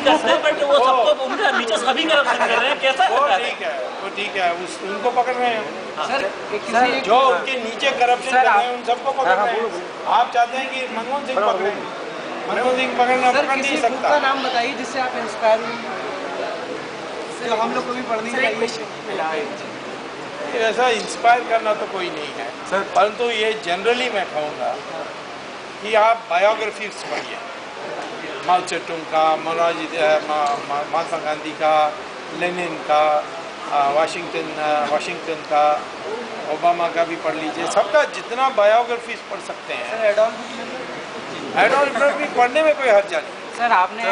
कर रहे हैं, बट वो सबको उनका नीचे सभी करप्शन कर रहे हैं, कैसा? वो ठीक है, उनको पकड़ रहे हैं सर, जो उनके नीचे करप्शन कर रहे हैं उन सबको पकड़ रहे हैं। आप चाहते हैं कि मनमोहन सिंह पकड़े? मनमोहन सिंह पकड़ नहीं सकता। का नाम बताइए जिससे आप इंस्पायर हुए, जो हम लोग को भी पढ़नी चाहिए। ऐसा इंस्पायर करना तो कोई नहीं है सर, परंतु ये जनरली मैं कहूँगा कि आप बायोग्राफीज पढ़िए, माओ त्से-तुंग का, महात्मा गांधी का, लेनिन का, वाशिंगटन का, ओबामा का भी पढ़ लीजिए। सबका जितना बायोग्राफीज पढ़ सकते हैं। एडॉल्फ हिटलर भी पढ़ने में कोई हर्जा नहीं। सर आपने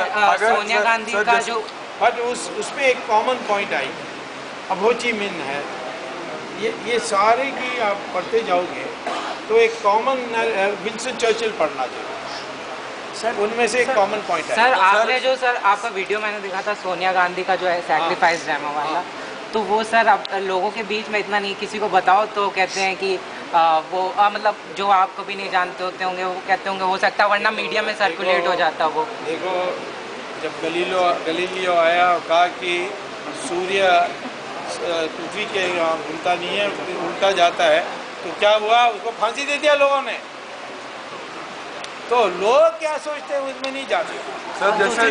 सोनिया गांधी का जो बट उसमें एक कॉमन पॉइंट आई, अब हो ची मिन है, ये सारे की आप पढ़ते जाओगे तो एक कॉमन विंस्टन चर्चिल पढ़ना चाहिए सर, उनमें से एक कॉमन पॉइंट है। सर आपने जो सर आपका वीडियो मैंने देखा था सोनिया गांधी का जो है सैक्रिफाइस ड्रामा वाला, तो वो सर अब लोगों के बीच में इतना नहीं, किसी को बताओ तो कहते हैं कि वो मतलब जो आप कभी नहीं जानते होते होंगे वो कहते होंगे हो सकता है, वरना मीडिया में सर्कुलेट हो जाता वो। देखो जब गलीलियो आया और कहा कि सूर्य पृथ्वी के घूमता नहीं है, उल्टा जाता है, तो क्या हुआ? उसको फांसी दे दिया लोगों ने। तो लोग क्या सोचते हैं उसमें नहीं जाते। सर जैसे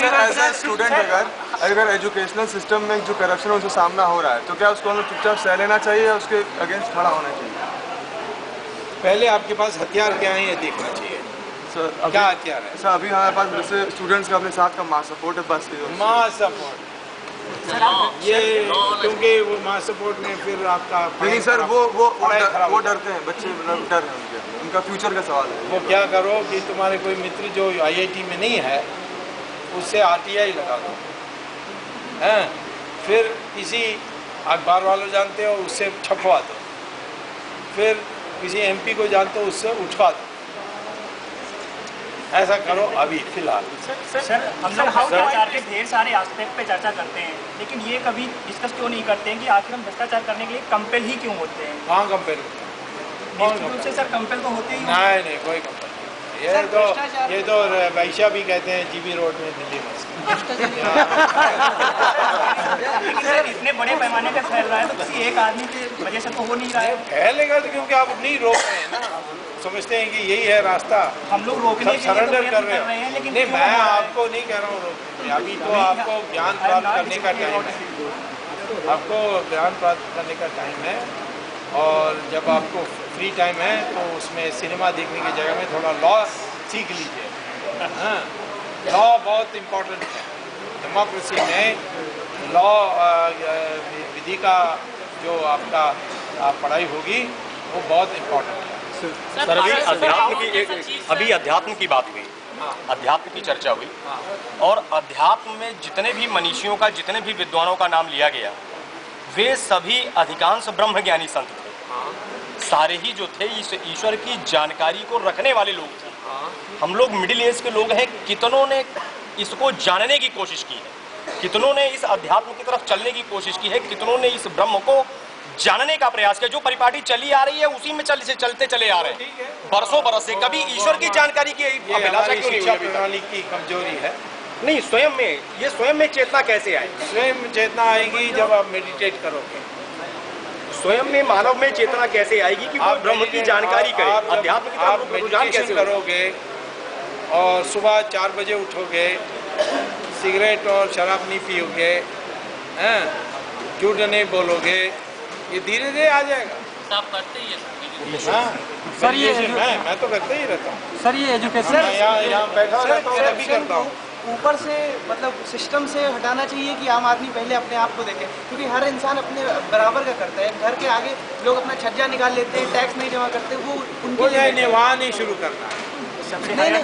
एज ए स्टूडेंट अगर एजुकेशनल सिस्टम में जो करप्शन है उसका सामना हो रहा है तो क्या उसको हमें चुपचाप सह लेना चाहिए या उसके अगेंस्ट खड़ा होना चाहिए? पहले आपके पास हथियार क्या है ये देखना चाहिए। सर क्या हथियार है? सर अभी हमारे पास जैसे स्टूडेंट्स का अपने साथ का मास सपोर्ट है, बस मास सपोर्ट ये, क्योंकि वो मास सपोर्ट में फिर आपका नहीं सर वो डरते हैं बच्चे, मतलब डर है उनका फ्यूचर का सवाल है। वो क्या करो कि तुम्हारे कोई मित्र जो IIT में नहीं है उससे RTI लगा दो, हैं? फिर किसी अखबार वालों जानते हो उससे छपवा दो, फिर किसी MP को जानते हो उससे उठवा दो। ऐसा करो अभी फिलहाल। सर हम लोग भ्रष्टाचार के ढेर सारे एस्पेक्ट पे चर्चा करते हैं, लेकिन ये कभी डिस्कस क्यों नहीं करते हैं कि आखिर हम भ्रष्टाचार करने के लिए कंपेल ही क्यों होते हैं? कहाँ कंपेल होते हैं? से सर कंपेल तो होते ही नहीं कोई कंपेल नहीं। ये तो वैश्या भी कहते हैं GB रोड में दिल्ली में। लेकिन सर इतने बड़े पैमाने पे फैल रहा है तो किसी एक आदमी की वजह से तो हो नहीं रहा है। फैलेगा तो क्योंकि आप नहीं रोक रहे हैं ना, समझते हैं कि यही है रास्ता। हम लोग रोकने के लिए सरेंडर कर रहे हैं, लेकिन नहीं मैं आपको नहीं कह रहा हूँ रोकने, अभी तो आपको ज्ञान प्राप्त करने का टाइम है, आपको ज्ञान प्राप्त करने का टाइम है। और जब आपको फ्री टाइम है तो उसमें सिनेमा देखने की जगह में थोड़ा लॉ सीख लीजिए। हाँ, लॉ बहुत इम्पोर्टेंट है डेमोक्रेसी में। लॉ विधि का जो आपका पढ़ाई होगी वो बहुत इम्पोर्टेंट है। सर अभी अध्यात्म की बात हुई, अध्यात्म की चर्चा हुई, और अध्यात्म में जितने भी मनीषियों का, जितने भी विद्वानों का नाम लिया गया, वे सभी अधिकांश ब्रह्मज्ञानी संत थे। सारे ही जो थे इस ईश्वर की जानकारी को रखने वाले लोग थे। हम लोग मिडिल एज के लोग हैं, कितनों ने इसको जानने की कोशिश की है, कितनों ने इस अध्यात्म की तरफ चलने की कोशिश की है, कितनों ने इस ब्रह्म को जानने का प्रयास किया। जो परिपाटी चली आ रही है उसी में चलते चले आ रहे हैं बरसों बरस से। कभी ईश्वर की जानकारी की अभिलाषा क्यों नहीं हुई? प्रणाली की कमजोरी है। नहीं, स्वयं में चेतना कैसे आएगी? स्वयं चेतना आएगी जब आप मेडिटेट करोगे। स्वयं में मानव में चेतना कैसे आएगी कि आप ब्रह्म की जानकारी करें? अध्यात्म की आप मेडिटेशन करोगे और सुबह 4 बजे उठोगे, सिगरेट और शराब नहीं पियोगे, झूठ नहीं बोलोगे, ये धीरे धीरे आ जाएगा। आप करते ही है सर ये मैं तो करते ही रहता हूँ सर। ये एजुकेशन यहाँ बैठा रहता हूँ तभी करता हूँ। ऊपर से मतलब सिस्टम से हटाना चाहिए कि आम आदमी पहले अपने आप को देखे, क्योंकि हर इंसान अपने बराबर का करता है। घर के आगे लोग अपना छज्जा निकाल लेते हैं, टैक्स नहीं जमा करते, वो उनके लिए वहाँ नहीं शुरू करना है। नहीं,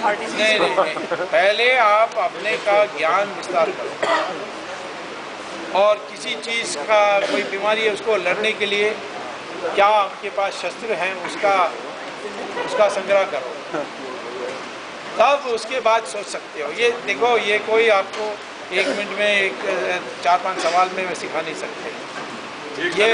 पहले आप अपने का ज्ञान विस्तार करो, और किसी चीज़ का कोई बीमारी है उसको लड़ने के लिए क्या आपके पास शस्त्र हैं उसका संग्रह करो, तब उसके बाद सोच सकते हो। ये देखो, ये कोई आपको 1 मिनट में 4-5 सवाल में सिखा नहीं सकते। ये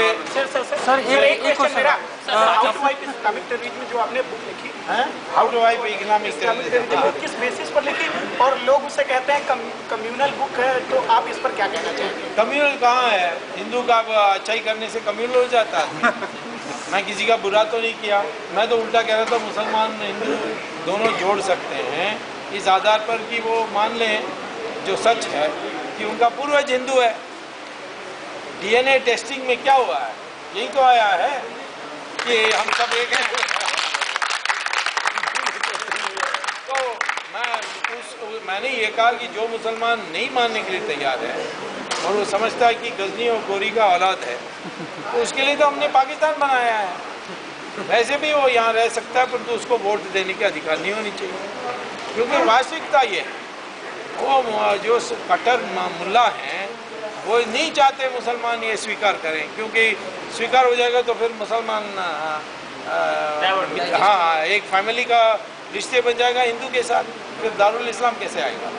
सर एक क्वेश्चन मेरा how to wipe Islamic terrorism जो आपने बुक लिखी हैं how to wipe Islamic terrorism book किस बेसिस पर लिखी और लोग उसे कहते हैं कम्युनल बुक है, तो आप इस पर क्या कहना चाहेंगे? कम्युनल कहाँ है? हिंदू का अच्छाई करने से कम्युनल हो जाता है? मैं किसी का बुरा तो नहीं किया, मैं तो उल्टा कह रहा था मुसलमान हिंदू दोनों जोड़ सकते हैं इस आधार पर कि वो मान लें जो सच है कि उनका पूर्वज हिंदू है। डीएनए टेस्टिंग में क्या हुआ है? यही तो आया है कि हम सब एक हैं। तो मैंने ये कहा कि जो मुसलमान नहीं मानने के लिए तैयार है और वो समझता है कि गजनी और गोरी का औलाद है, तो उसके लिए तो हमने पाकिस्तान बनाया है। वैसे भी वो यहाँ रह सकता है, परंतु उसको वोट देने के अधिकार नहीं होनी चाहिए, क्योंकि वास्तविकता ये वो जो कट्टर मुल्ला हैं वो नहीं चाहते मुसलमान ये स्वीकार करें, क्योंकि स्वीकार हो जाएगा तो फिर मुसलमान हाँ एक फैमिली का रिश्ते बन जाएगा हिंदू के साथ, फिर दारुल इस्लाम कैसे आएगा?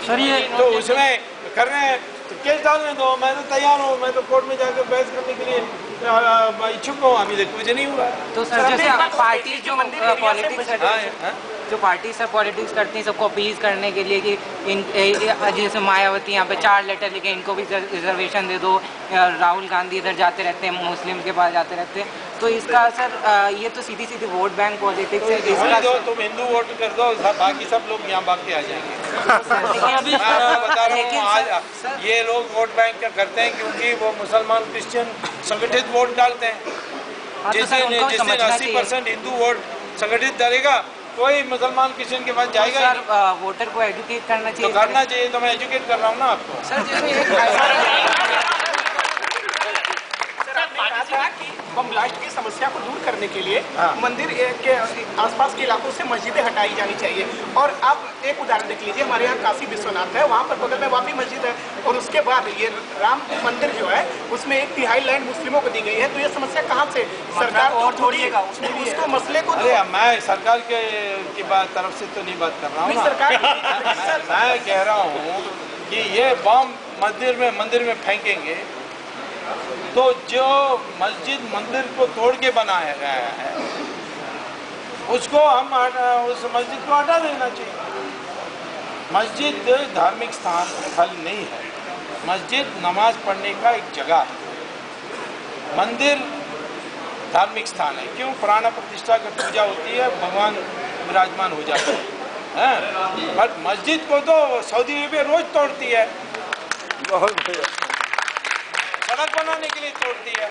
सर ये तो उसमें कर रहे हैं तो केस डालने दो, मैं तो तैयार हूँ, मैं तो कोर्ट में जाकर बहस करने के लिए इच्छुक हूँ। अभी तक कुछ नहीं हुआ। तो सर जैसे पार्टी जो पॉलिटिक्स जो पार्टी सब पॉलिटिक्स करती हैं सबको अपील करने के लिए कि इन जैसे मायावती यहाँ पे 4 लेटर लिखे इनको भी रिजर्वेशन दे दो, राहुल गांधी इधर जाते रहते हैं मुस्लिम के पास जाते रहते हैं, तो इसका सर ये तो सीधी सीधी वोट बैंक पॉलिटिक्स है। इसका दो तुम हिंदू वोट कर दो, बाकी सब लोग यहाँ भाग के आ जाएंगे। मैं आपको बता रहा हूँ आज ये लोग वोट बैंक क्या करते हैं, क्योंकि वो मुसलमान क्रिश्चियन संगठित वोट डालते हैं। जिस दिन 80% हिंदू वोट संगठित डालेगा कोई मुसलमान क्रिश्चियन के पास जाएगा। सर वोटर को एजुकेट करना चाहिए। तो करना चाहिए, तो मैं एजुकेट कर रहा हूँ ना आपको। सर जैसे बम ब्लास्ट की समस्या को दूर करने के लिए मंदिर के आसपास के इलाकों से मस्जिदें हटाई जानी चाहिए। और आप एक उदाहरण देख लीजिए, हमारे यहाँ काशी विश्वनाथ है, वहाँ पर बगल में वापी मस्जिद है, और उसके बाद ये राम मंदिर जो है उसमें 1/3 लैंड मुस्लिमों को दी गई है। तो ये समस्या कहाँ से सरकार और छोड़िएगा उसको मसले को। अरे मैं सरकार की बात तरफ से तो नहीं बात कर रहा हूँ, सरकार मैं कह रहा हूँ कि ये बम मंदिर में फेंकेंगे तो जो मस्जिद मंदिर को तोड़ के बनाया गया है उसको हम उस मस्जिद को हटा देना चाहिए। मस्जिद धार्मिक स्थल नहीं है, मस्जिद नमाज पढ़ने का एक जगह है। मंदिर धार्मिक स्थान है, क्यों? प्राण प्रतिष्ठा की पूजा होती है, भगवान विराजमान हो जाते हैं। बट मस्जिद को तो सऊदी अरेबिया रोज तोड़ती है, सड़क बनाने के लिए तोड़ती है।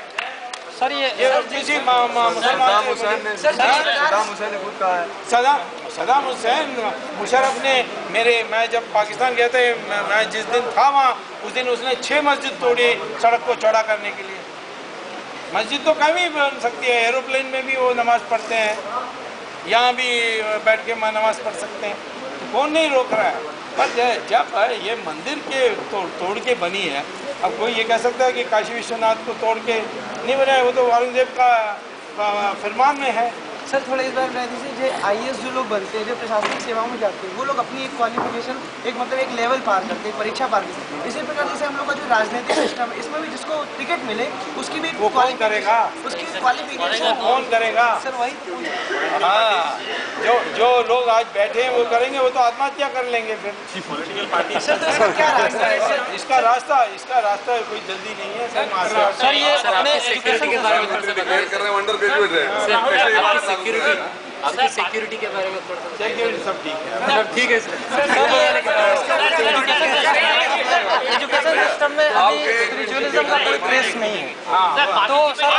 सर ये किसी मुसलमान सद्दाम हुसैन ने खुद कहा है। सद्दाम हुसैन मुशर्रफ ने मैं जब पाकिस्तान गया था, मैं जिस दिन था वहाँ उस दिन उसने 6 मस्जिद तोड़ी सड़क को चौड़ा करने के लिए। मस्जिद तो कहीं भी बन सकती है, एरोप्लेन में भी वो नमाज़ पढ़ते हैं, यहाँ भी बैठ के नमाज़ पढ़ सकते हैं, तो कौन नहीं रोक रहा है। पर जब ये मंदिर के तोड़ के बनी है, अब कोई ये कह सकता है कि काशी विश्वनाथ को तोड़ के नहीं बनाया, वो तो औरंगजेब का फरमान में है। सर थोड़ा इस बार बता दीजिए, जो आईएएस जो लोग बनते हैं, जो प्रशासनिक सेवाओं में जाते हैं, वो लोग अपनी एक क्वालिफिकेशन एक लेवल पार करते हैं, परीक्षा पार करते हैं। इसी प्रकार जैसे हम लोग का जो राजनीतिक सिस्टम है, इसमें भी जिसको टिकट मिले उसकी भी वो कौन करेगा? उसकी क्वालिफिकेशन कौन करेगा? सर वही हाँ, जो लोग आज बैठे हैं वो करेंगे, वो तो आत्महत्या कर लेंगे फिर। पॉलिटिकल पार्टी सर, तो इसका क्या रास्ता है सर? इसका रास्ता कोई जल्दी नहीं है सर। ये अपने सिक्योरिटी के बारे में आपकी सिक्योरिटी के बारे में थोड़ा सा। सिक्योरिटी सब ठीक है, सब ठीक है एजुकेशन सिस्टम में अभी स्पिरिचुअलिज्म का कोई ट्रेस नहीं है। तो सर